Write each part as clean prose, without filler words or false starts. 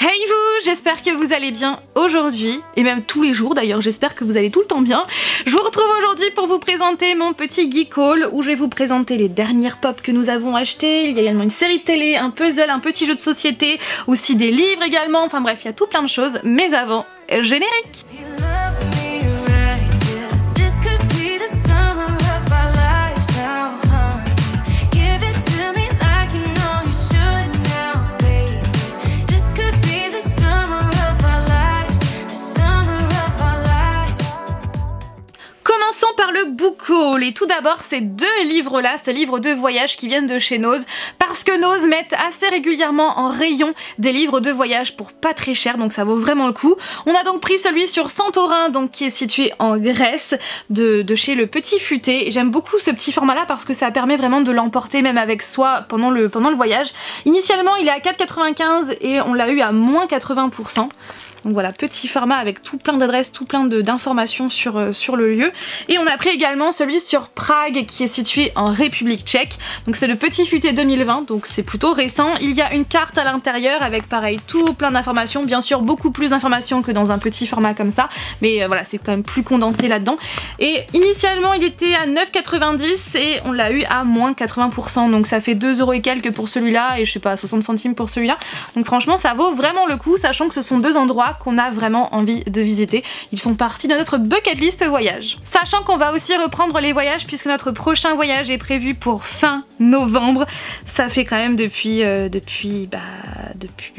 Hey vous, j'espère que vous allez bien aujourd'hui, et même tous les jours d'ailleurs, j'espère que vous allez tout le temps bien. Je vous retrouve aujourd'hui pour vous présenter mon petit geek haul, où je vais vous présenter les dernières pop que nous avons achetées. Il y a également une série de télé, un puzzle, un petit jeu de société, aussi des livres également, enfin bref, il y a tout plein de choses. Mais avant, générique! Commençons par le book haul, et tout d'abord ces deux livres là, ces livres de voyage qui viennent de chez Nose, parce que Nose mettent assez régulièrement en rayon des livres de voyage pour pas très cher, donc ça vaut vraiment le coup. On a donc pris celui sur Santorin, donc qui est situé en Grèce, de chez Le Petit Futé. J'aime beaucoup ce petit format là parce que ça permet vraiment de l'emporter même avec soi pendant le voyage. Initialement il est à 4,95 et on l'a eu à moins 80%. Donc voilà, petit format avec tout plein d'adresses, tout plein d'informations sur le lieu. Et on a pris également celui sur Prague qui est situé en République tchèque. Donc c'est Le Petit Futé 2020, donc c'est plutôt récent. Il y a une carte à l'intérieur avec pareil tout plein d'informations. Bien sûr beaucoup plus d'informations que dans un petit format comme ça. Mais voilà, c'est quand même plus condensé là-dedans. Et initialement il était à 9,90 et on l'a eu à moins 80%. Donc ça fait 2 € et quelques pour celui-là et je sais pas 60 centimes pour celui-là. Donc franchement ça vaut vraiment le coup, sachant que ce sont deux endroits qu'on a vraiment envie de visiter. Ils font partie de notre bucket list voyage. Sachant qu'on va aussi reprendre les voyages puisque notre prochain voyage est prévu pour fin novembre. Ça fait quand même depuis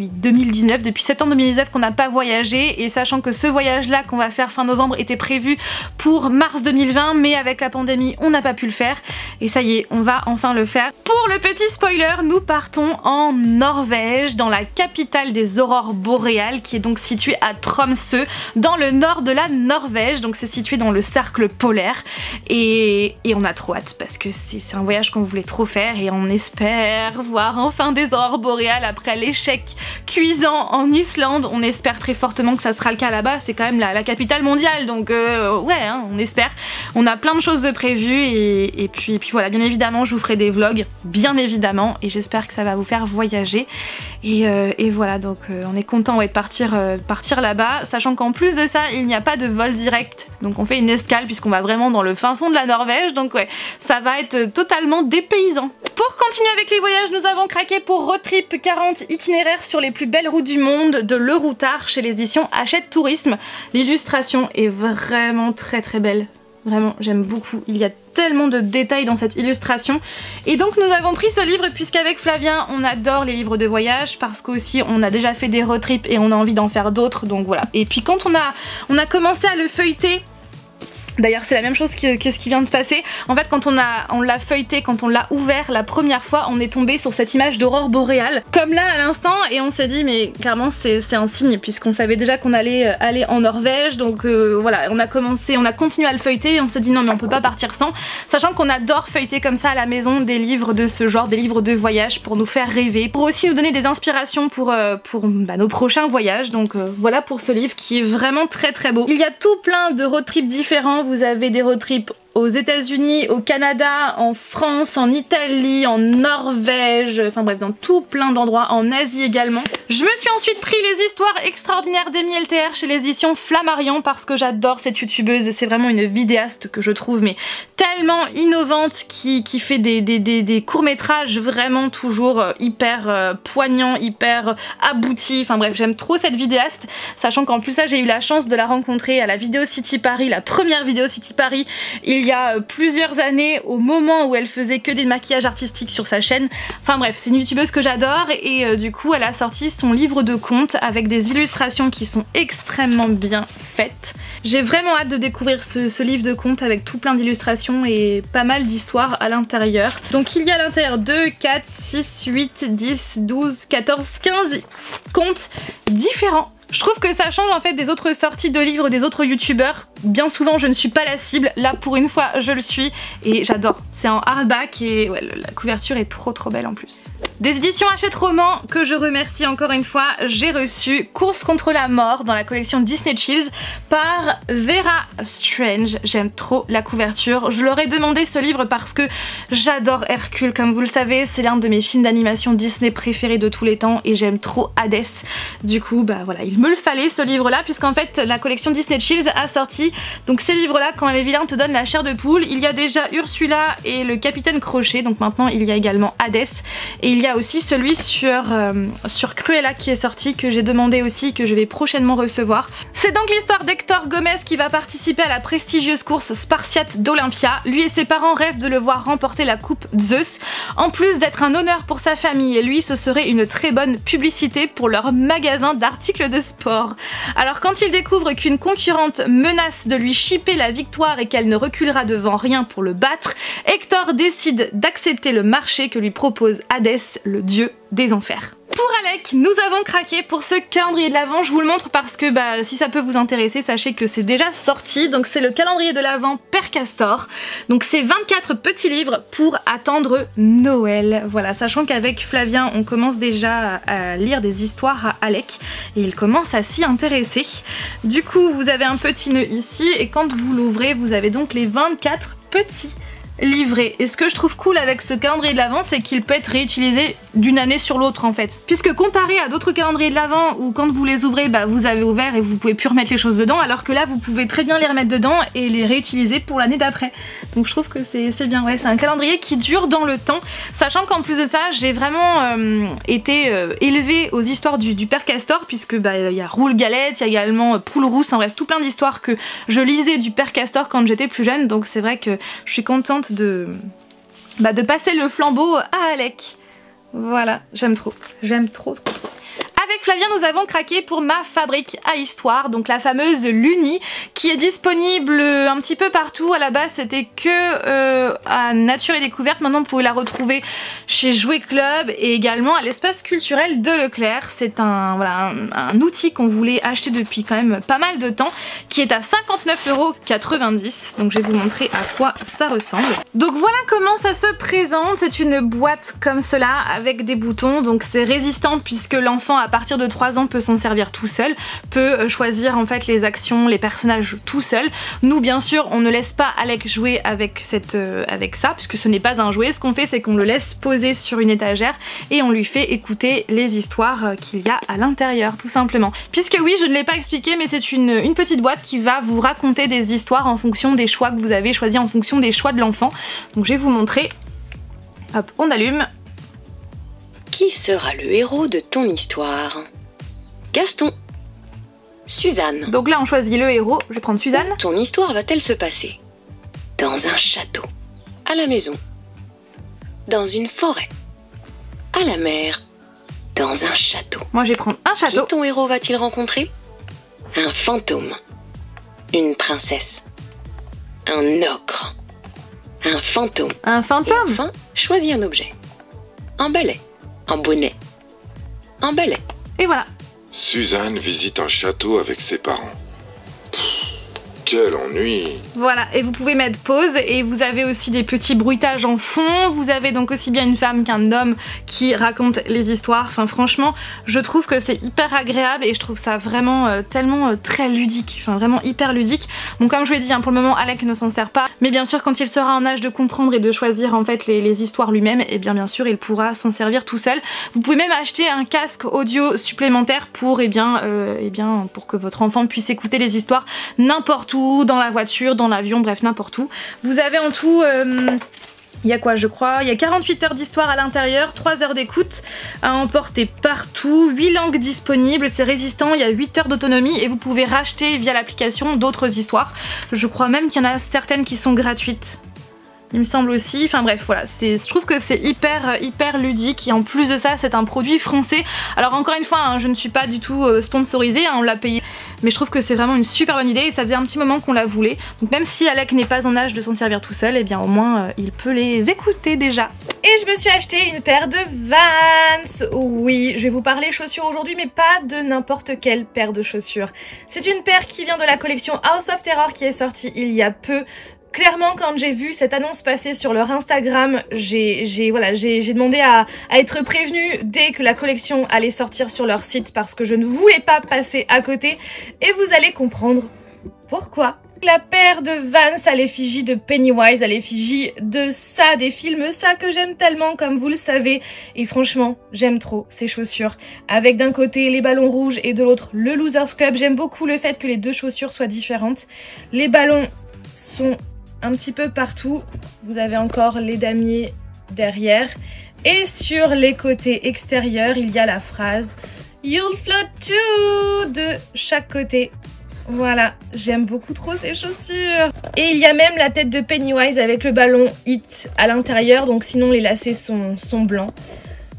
2019, depuis septembre 2019 qu'on n'a pas voyagé, et sachant que ce voyage là qu'on va faire fin novembre était prévu pour mars 2020, mais avec la pandémie on n'a pas pu le faire, et ça y est, on va enfin le faire. Pour le petit spoiler, nous partons en Norvège, dans la capitale des aurores boréales, qui est donc située à Tromsø, dans le nord de la Norvège. Donc c'est situé dans le cercle polaire, et on a trop hâte parce que c'est un voyage qu'on voulait trop faire, et on espère voir enfin des aurores boréales après l'échec cuisant en Islande. On espère très fortement que ça sera le cas là-bas, c'est quand même la capitale mondiale, donc ouais hein, on espère. On a plein de choses de prévues, et puis voilà, bien évidemment je vous ferai des vlogs, bien évidemment, et j'espère que ça va vous faire voyager, et voilà, donc on est content ouais, de partir là-bas, sachant qu'en plus de ça il n'y a pas de vol direct, donc on fait une escale puisqu'on va vraiment dans le fin fond de la Norvège, donc ouais, ça va être totalement dépaysant. Pour continuer avec les voyages, nous avons craqué pour Road Trip 40 itinéraires sur les plus belles routes du monde de Le Routard chez les éditions Hachette Tourisme. L'illustration est vraiment très belle. Vraiment, j'aime beaucoup. Il y a tellement de détails dans cette illustration. Et donc nous avons pris ce livre puisqu'avec Flavien, on adore les livres de voyage, parce qu'aussi on a déjà fait des road trips et on a envie d'en faire d'autres, donc voilà. Et puis quand on a commencé à le feuilleter, d'ailleurs c'est la même chose que ce qui vient de se passer. En fait quand on l'a feuilleté, quand on l'a ouvert la première fois, on est tombé sur cette image d'aurore boréale, comme là à l'instant, et on s'est dit mais clairement c'est un signe, puisqu'on savait déjà qu'on allait aller en Norvège, donc voilà, on a continué à le feuilleter, et on s'est dit non mais on peut pas partir sans, sachant qu'on adore feuilleter comme ça à la maison des livres de ce genre, des livres de voyage pour nous faire rêver, pour aussi nous donner des inspirations pour nos prochains voyages. Donc voilà pour ce livre qui est vraiment très beau. Il y a tout plein de road trips différents. Vous avez des road trips aux États-Unis, au Canada, en France, en Italie, en Norvège, enfin bref, dans tout plein d'endroits, en Asie également. Je me suis ensuite pris les histoires extraordinaires d'Amy LTR chez les éditions Flammarion, parce que j'adore cette youtubeuse, c'est vraiment une vidéaste que je trouve mais tellement innovante, qui fait des courts-métrages vraiment toujours hyper poignants, hyper aboutis, enfin bref, j'aime trop cette vidéaste, sachant qu'en plus là j'ai eu la chance de la rencontrer à la Vidéo City Paris, la première Vidéo City Paris, il y a plusieurs années, au moment où elle faisait que des maquillages artistiques sur sa chaîne. Enfin bref, c'est une youtubeuse que j'adore, et du coup elle a sorti son livre de contes avec des illustrations qui sont extrêmement bien faites. J'ai vraiment hâte de découvrir ce livre de contes avec tout plein d'illustrations et pas mal d'histoires à l'intérieur. Donc il y a à l'intérieur 2, 4, 6, 8, 10, 12, 14, 15 contes différents. Je trouve que ça change en fait des autres sorties de livres des autres youtubeurs. Bien souvent je ne suis pas la cible, là pour une fois je le suis, et j'adore. C'est en hardback, et ouais, la couverture est trop belle en plus. Des éditions Hachette Roman que je remercie encore une fois, j'ai reçu Course contre la mort dans la collection Disney Chills par Vera Strange. J'aime trop la couverture. Je leur ai demandé ce livre parce que j'adore Hercule, comme vous le savez, c'est l'un de mes films d'animation Disney préférés de tous les temps et j'aime trop Hadès. Du coup bah voilà, il me le fallait ce livre là, puisqu'en fait la collection Disney Chills a sorti donc ces livres là, Quand les vilains te donnent la chair de poule. Il y a déjà Ursula et le capitaine Crochet, donc maintenant il y a également Hadès, et il y a aussi celui sur Cruella qui est sorti, que j'ai demandé aussi, que je vais prochainement recevoir. C'est donc l'histoire d'Hector Gomez qui va participer à la prestigieuse course spartiate d'Olympia. Lui et ses parents rêvent de le voir remporter la coupe Zeus. En plus d'être un honneur pour sa famille et lui, ce serait une très bonne publicité pour leur magasin d'articles de sport. Alors quand il découvre qu'une concurrente menace de lui chipper la victoire et qu'elle ne reculera devant rien pour le battre, Hector décide d'accepter le marché que lui propose Hadès, le dieu des enfers. Pour Alec, nous avons craqué pour ce calendrier de l'Avent. Je vous le montre parce que bah, si ça peut vous intéresser, sachez que c'est déjà sorti. Donc c'est le calendrier de l'Avent Père Castor. Donc c'est 24 petits livres pour attendre Noël. Voilà, sachant qu'avec Flavien, on commence déjà à lire des histoires à Alec et il commence à s'y intéresser. Du coup, vous avez un petit nœud ici et quand vous l'ouvrez, vous avez donc les 24 petits livré. Et ce que je trouve cool avec ce calendrier de l'Avent, c'est qu'il peut être réutilisé d'une année sur l'autre en fait. Puisque comparé à d'autres calendriers de l'Avent où quand vous les ouvrez, bah, vous avez ouvert et vous pouvez plus remettre les choses dedans, alors que là vous pouvez très bien les remettre dedans et les réutiliser pour l'année d'après. Donc je trouve que c'est bien, ouais, c'est un calendrier qui dure dans le temps, sachant qu'en plus de ça, j'ai vraiment été élevée aux histoires du Père Castor, puisque bah, y a Roule Galette, il y a également Poule Rousse, en bref, tout plein d'histoires que je lisais du Père Castor quand j'étais plus jeune, donc c'est vrai que je suis contente de passer le flambeau à Alec. Voilà, j'aime trop, j'aime trop. Avec Flavien, nous avons craqué pour Ma fabrique à histoire, donc la fameuse Luni, qui est disponible un petit peu partout. À la base, c'était que à Nature et Découverte. Maintenant, vous pouvez la retrouver chez Jouet Club et également à l'espace culturel de Leclerc. C'est voilà, un outil qu'on voulait acheter depuis quand même pas mal de temps, qui est à 59,90 €. Donc, je vais vous montrer à quoi ça ressemble. Donc, voilà comment ça se présente. C'est une boîte comme cela avec des boutons. Donc, c'est résistant puisque l'enfant à partir de 3 ans peut s'en servir tout seul, peut choisir en fait les actions, les personnages tout seul. Nous bien sûr on ne laisse pas Alec jouer avec ça puisque ce n'est pas un jouet. Ce qu'on fait c'est qu'on le laisse poser sur une étagère et on lui fait écouter les histoires qu'il y a à l'intérieur tout simplement. Puisque oui, je ne l'ai pas expliqué, mais c'est une petite boîte qui va vous raconter des histoires en fonction des choix que vous avez choisis, en fonction des choix de l'enfant. Donc je vais vous montrer. Hop, on allume. Qui sera le héros de ton histoire? Gaston. Suzanne. Donc là on choisit le héros, je vais prendre Suzanne. Où ton histoire va-t-elle se passer? Dans un château. À la maison. Dans une forêt. À la mer. Dans un château. Moi je vais prendre un château. Qui ton héros va-t-il rencontrer? Un fantôme. Une princesse. Un ogre. Un fantôme. Un fantôme. Et enfin, choisis un objet. Un balai. Un bonnet. Un balai. Et voilà. Suzanne visite un château avec ses parents. Quel ennui! Voilà, et vous pouvez mettre pause et vous avez aussi des petits bruitages en fond. Vous avez donc aussi bien une femme qu'un homme qui raconte les histoires. Enfin franchement, je trouve que c'est hyper agréable et je trouve ça vraiment tellement très ludique. Enfin vraiment hyper ludique. Bon comme je vous l'ai dit, hein, pour le moment Alec ne s'en sert pas. Mais bien sûr quand il sera en âge de comprendre et de choisir en fait les histoires lui-même, et bien sûr il pourra s'en servir tout seul. Vous pouvez même acheter un casque audio supplémentaire pour pour que votre enfant puisse écouter les histoires n'importe où, dans la voiture, dans l'avion, bref n'importe où. Vous avez en tout, il y a quoi je crois, il y a 48 heures d'histoire à l'intérieur, 3 heures d'écoute à emporter partout, 8 langues disponibles, c'est résistant, il y a 8 heures d'autonomie et vous pouvez racheter via l'application d'autres histoires. Je crois même qu'il y en a certaines qui sont gratuites. Il me semble aussi, enfin bref voilà, je trouve que c'est hyper ludique et en plus de ça c'est un produit français. Alors encore une fois hein, je ne suis pas du tout sponsorisée, hein, on l'a payé, mais je trouve que c'est vraiment une super bonne idée et ça faisait un petit moment qu'on la voulait. Donc même si Alec n'est pas en âge de s'en servir tout seul, et bien au moins il peut les écouter déjà. Et je me suis acheté une paire de Vans. Oui, je vais vous parler chaussures aujourd'hui, mais pas de n'importe quelle paire de chaussures. C'est une paire qui vient de la collection House of Terror qui est sortie il y a peu. Clairement, quand j'ai vu cette annonce passer sur leur Instagram, j'ai demandé à être prévenue dès que la collection allait sortir sur leur site parce que je ne voulais pas passer à côté. Et vous allez comprendre pourquoi. La paire de Vans à l'effigie de Pennywise, à l'effigie de ça, des films ça que j'aime tellement comme vous le savez. Et franchement, j'aime trop ces chaussures. Avec d'un côté les ballons rouges et de l'autre le Losers Club. J'aime beaucoup le fait que les deux chaussures soient différentes. Les ballons sont un petit peu partout. Vous avez encore les damiers derrière. Et sur les côtés extérieurs, il y a la phrase You'll float too de chaque côté. Voilà, j'aime beaucoup trop ces chaussures. Et il y a même la tête de Pennywise avec le ballon Hit à l'intérieur. Donc sinon les lacets sont blancs.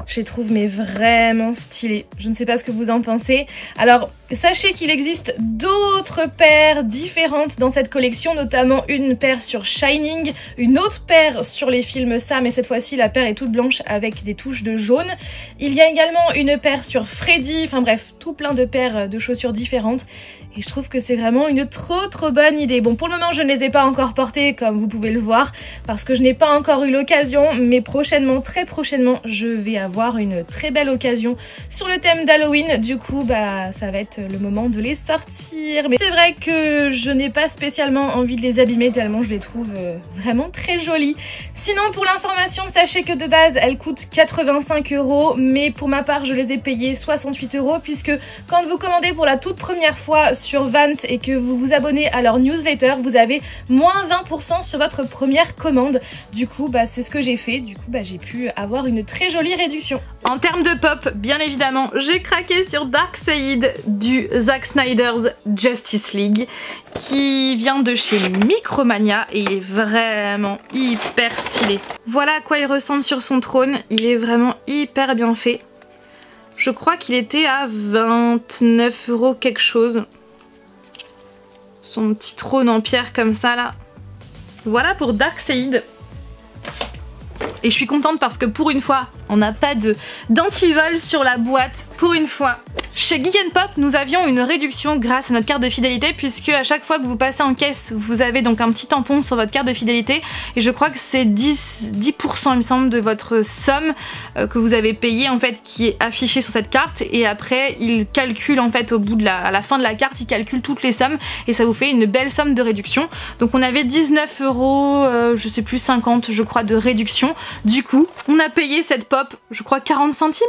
Je les trouve mais vraiment stylés. Je ne sais pas ce que vous en pensez. Alors sachez qu'il existe d'autres paires différentes dans cette collection, notamment une paire sur Shining, une autre paire sur les films ça, mais cette fois-ci la paire est toute blanche avec des touches de jaune. Il y a également une paire sur Freddy, enfin bref, tout plein de paires de chaussures différentes. Et je trouve que c'est vraiment une trop bonne idée. Bon, pour le moment, je ne les ai pas encore portées, comme vous pouvez le voir, parce que je n'ai pas encore eu l'occasion, mais prochainement, très prochainement, je vais avoir une très belle occasion sur le thème d'Halloween. Du coup, bah, ça va être le moment de les sortir. Mais c'est vrai que je n'ai pas spécialement envie de les abîmer, tellement je les trouve vraiment très jolies. Sinon, pour l'information, sachez que de base, elles coûtent 85 €, mais pour ma part, je les ai payées 68 €, puisque quand vous commandez pour la toute première fois sur Vans et que vous vous abonnez à leur newsletter, vous avez moins 20% sur votre première commande. Du coup, bah, c'est ce que j'ai fait. Du coup, bah, j'ai pu avoir une très jolie réduction. En termes de pop, bien évidemment, j'ai craqué sur Darkseid du Zack Snyder's Justice League qui vient de chez Micromania et il est vraiment hyper stylé. Voilà à quoi il ressemble sur son trône. Il est vraiment hyper bien fait. Je crois qu'il était à 29 € quelque chose. Son petit trône en pierre comme ça là. Voilà pour Darkseid. Et je suis contente parce que pour une fois, on n'a pas d'antivol sur la boîte. Pour une fois. Chez Geek & Pop, nous avions une réduction grâce à notre carte de fidélité, puisque à chaque fois que vous passez en caisse, vous avez donc un petit tampon sur votre carte de fidélité. Et je crois que c'est 10% il me semble de votre somme que vous avez payée en fait qui est affichée sur cette carte. Et après, il calcule en fait au bout de à la fin de la carte, il calcule toutes les sommes et ça vous fait une belle somme de réduction. Donc on avait 19 €, je sais plus 50 je crois de réduction. Du coup, on a payé cette pop, je crois 40 centimes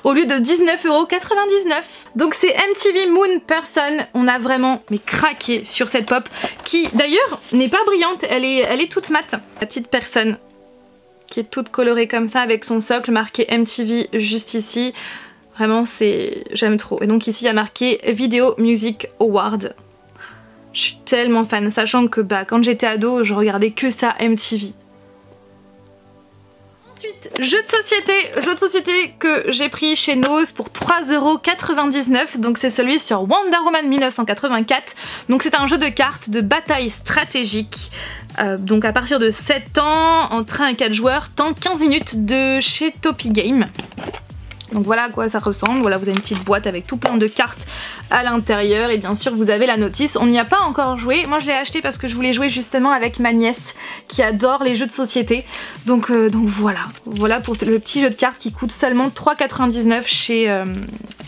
au lieu de 19,99 €. Donc c'est MTV Moon Person, on a vraiment craqué sur cette pop qui d'ailleurs n'est pas brillante, elle est toute mate. La petite personne qui est toute colorée comme ça avec son socle marqué MTV juste ici. Vraiment j'aime trop. Et donc ici il y a marqué Video Music Award. Je suis tellement fan, sachant que bah, quand j'étais ado je regardais que ça MTV. Ensuite, jeu de société que j'ai pris chez Nose pour 3,99 €, donc c'est celui sur Wonder Woman 1984. Donc c'est un jeu de cartes de bataille stratégique, donc à partir de 7 ans, en train à 4 joueurs, temps 15 minutes de chez Topi Game. Donc voilà à quoi ça ressemble. Voilà, vous avez une petite boîte avec tout plein de cartes à l'intérieur et bien sûr vous avez la notice. On n'y a pas encore joué. Moi je l'ai acheté parce que je voulais jouer justement avec ma nièce qui adore les jeux de société. Donc voilà. Voilà pour le petit jeu de cartes qui coûte seulement 3,99 €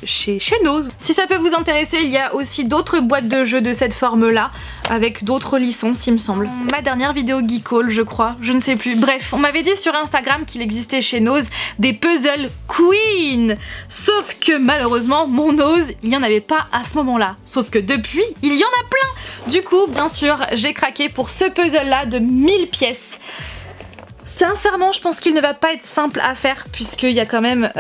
chez Nose. Si ça peut vous intéresser, il y a aussi d'autres boîtes de jeux de cette forme là avec d'autres licences il me semble. Ma dernière vidéo Geek Haul je crois, je ne sais plus. Bref, on m'avait dit sur Instagram qu'il existait chez Nose des puzzles Queen. Sauf que malheureusement mon Nose il n'y en avait pas à ce moment là. Sauf que depuis il y en a plein. Du coup bien sûr j'ai craqué pour ce puzzle là de 1000 pièces. Sincèrement je pense qu'il ne va pas être simple à faire puisqu'il y a quand même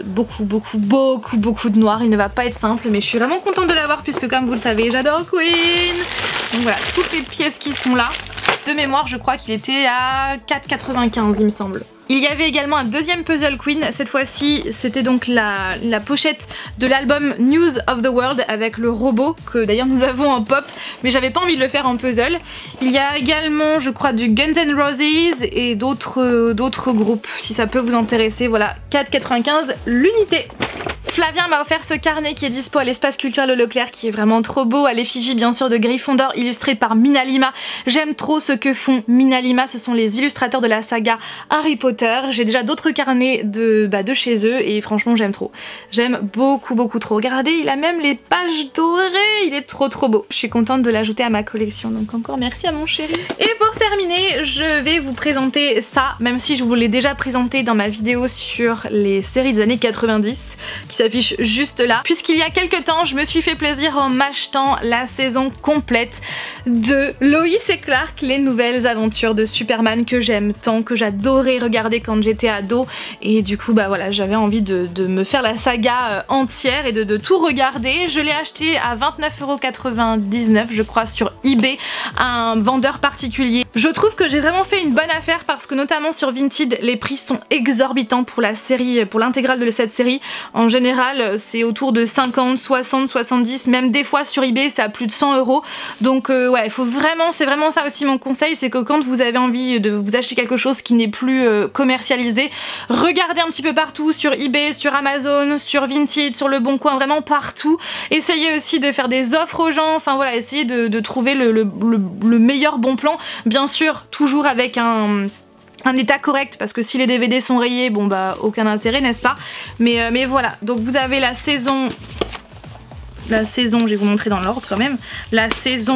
beaucoup de noir. Il ne va pas être simple mais je suis vraiment contente de l'avoir puisque comme vous le savez j'adore Queen. Donc voilà toutes les pièces qui sont là. De mémoire je crois qu'il était à 4,95 € il me semble. Il y avait également un deuxième puzzle Queen, cette fois-ci c'était donc la pochette de l'album News of the World avec le robot que d'ailleurs nous avons en pop mais j'avais pas envie de le faire en puzzle. Il y a également je crois du Guns N' Roses et d'autres groupes si ça peut vous intéresser. Voilà 4,95 € l'unité. Flavien m'a offert ce carnet qui est dispo à l'espace culturel Leclerc, qui est vraiment trop beau, à l'effigie bien sûr de Gryffondor, illustré par Minalima. J'aime trop ce que font Minalima, ce sont les illustrateurs de la saga Harry Potter. J'ai déjà d'autres carnets de chez eux et franchement j'aime trop. J'aime beaucoup trop. Regardez, il a même les pages dorées, il est trop beau. Je suis contente de l'ajouter à ma collection, donc encore merci à mon chéri. Et pour terminer, je vais vous présenter ça, même si je vous l'ai déjà présenté dans ma vidéo sur les séries des années 90, qui s'affiche juste là. Puisqu'il y a quelques temps, je me suis fait plaisir en m'achetant la saison complète de Lois et Clark, les nouvelles aventures de Superman que j'aime tant, que j'adorais regarder quand j'étais ado. Et du coup, bah voilà, j'avais envie de me faire la saga entière et de tout regarder. Je l'ai acheté à 29,99 €, je crois, sur eBay, à un vendeur particulier. Je trouve que j'ai vraiment fait une bonne affaire parce que notamment sur Vinted, les prix sont exorbitants pour la série, pour l'intégrale de cette série. En général, c'est autour de 50, 60, 70, même des fois sur eBay, c'est à plus de 100 €. Donc ouais, il faut vraiment, c'est vraiment ça aussi mon conseil, c'est que quand vous avez envie de vous acheter quelque chose qui n'est plus commercialisé, regardez un petit peu partout, sur eBay, sur Amazon, sur Vinted, sur Le Bon Coin, vraiment partout. Essayez aussi de faire des offres aux gens, enfin voilà, essayez de trouver le meilleur bon plan. Bien sûr, toujours avec un état correct, parce que si les DVD sont rayés, bon bah aucun intérêt, n'est-ce pas, mais voilà, donc vous avez la saison, je vais vous montrer dans l'ordre quand même, la saison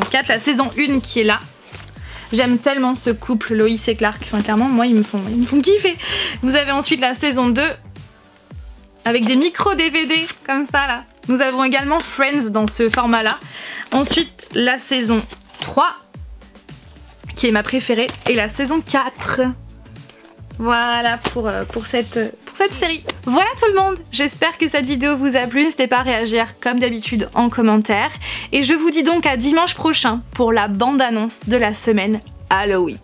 4, la saison 1 qui est là. J'aime tellement ce couple Lois et Clark, enfin clairement moi ils me font kiffer. Vous avez ensuite la saison 2 avec des micro DVD comme ça là. Nous avons également Friends dans ce format là. Ensuite la saison 3 qui est ma préférée, et la saison 4. Voilà pour cette série. Voilà tout le monde, j'espère que cette vidéo vous a plu, n'hésitez pas à réagir comme d'habitude en commentaire. Et je vous dis donc à dimanche prochain pour la bande-annonce de la semaine Halloween.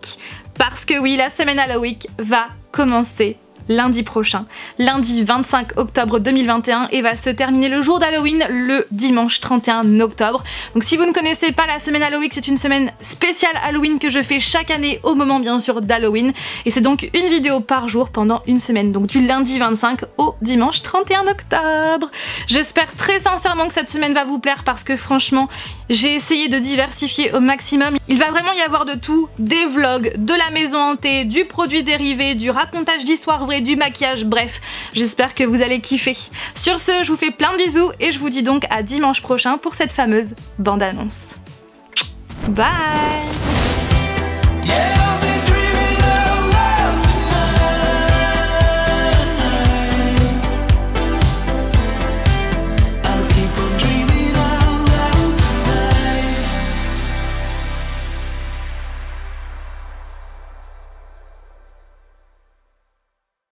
Parce que oui, la semaine Halloween va commencer lundi prochain, lundi 25 octobre 2021, et va se terminer le jour d'Halloween, le dimanche 31 octobre. Donc si vous ne connaissez pas la semaine Halloween, c'est une semaine spéciale Halloween que je fais chaque année au moment bien sûr d'Halloween, et c'est donc une vidéo par jour pendant une semaine, donc du lundi 25 au dimanche 31 octobre. J'espère très sincèrement que cette semaine va vous plaire parce que franchement j'ai essayé de diversifier au maximum. Il va vraiment y avoir de tout, des vlogs, de la maison hantée, du produit dérivé, du racontage d'histoires vraies, du maquillage, bref, j'espère que vous allez kiffer. Sur ce, je vous fais plein de bisous et je vous dis donc à dimanche prochain pour cette fameuse bande-annonce. Bye!